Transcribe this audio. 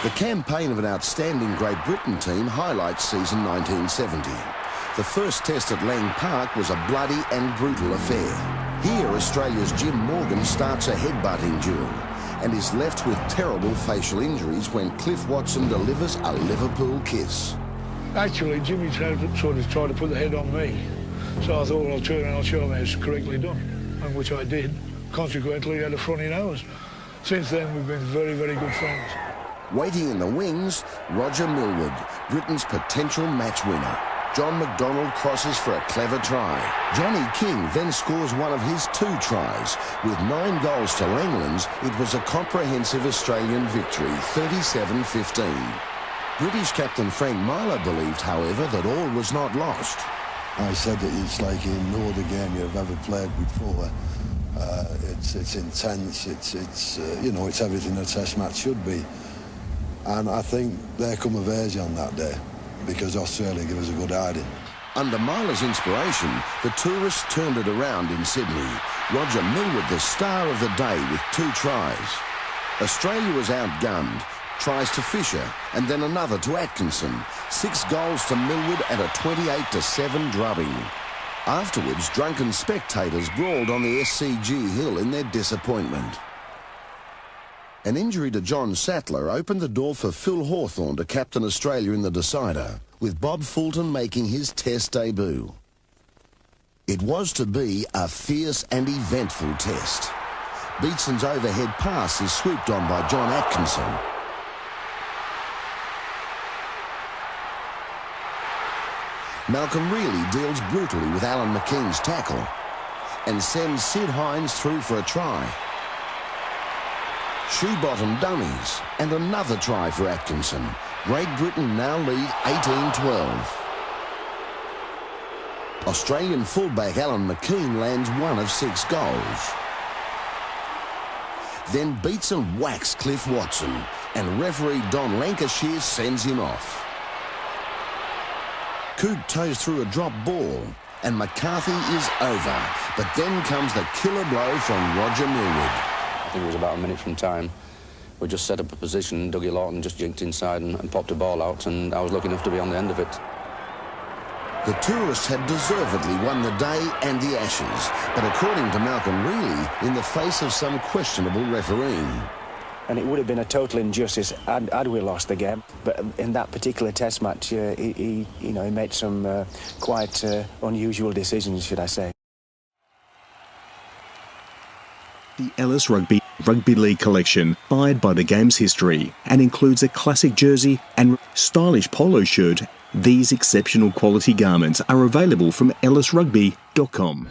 The campaign of an outstanding Great Britain team highlights season 1970. The first test at Lang Park was a bloody and brutal affair. Here, Australia's Jim Morgan starts a headbutting duel and is left with terrible facial injuries when Cliff Watson delivers a Liverpool kiss. Actually, Jimmy tried to put the head on me. So I thought, well, I'll turn around and I'll show him how it's correctly done, and which I did. Consequently, he had a front-in nose. Since then, we've been very, very good friends. Waiting in the wings, Roger Millward, Britain's potential match winner. John McDonald crosses for a clever try. Johnny King then scores one of his 2 tries. With 9 goals to Langland's, it was a comprehensive Australian victory, 37-15. British captain Frank Myler believed, however, that all was not lost. I said that it's like in no other game you've ever played before. It's intense, it's everything a test match should be. And I think there come of age on that day, because Australia gave us a good hiding. Under Myler's inspiration, the tourists turned it around in Sydney. Roger Millward, the star of the day, with 2 tries. Australia was outgunned. Tries to Fisher, and then another to Atkinson. 6 goals to Millward and a 28-7 drubbing. Afterwards, drunken spectators brawled on the SCG Hill in their disappointment. An injury to John Sattler opened the door for Phil Hawthorn to captain Australia in the decider, with Bob Fulton making his test debut. It was to be a fierce and eventful test. Beatson's overhead pass is swooped on by John Atkinson. Malcolm Reilly deals brutally with Alan McKean's tackle and sends Sid Hines through for a try. Shoe-bottom dummies and another try for Atkinson. Great Britain now lead 18-12. Australian fullback Alan McKean lands 1 of 6 goals. Then Beatson whacks Cliff Watson and referee Don Lancashire sends him off. Coop toes through a drop ball, and McCarthy is over. But then comes the killer blow from Roger Millward. I think it was about a minute from time. We just set up a position, Dougie Lawton just jinked inside and popped a ball out, and I was lucky enough to be on the end of it. The tourists had deservedly won the day and the Ashes, but according to Malcolm Reilly, in the face of some questionable refereeing. And it would have been a total injustice had we lost the game. But in that particular test match, he made some quite unusual decisions, should I say. The Ellis Rugby Rugby League collection, fired by the game's history, and includes a classic jersey and stylish polo shirt. These exceptional quality garments are available from ellisrugby.com.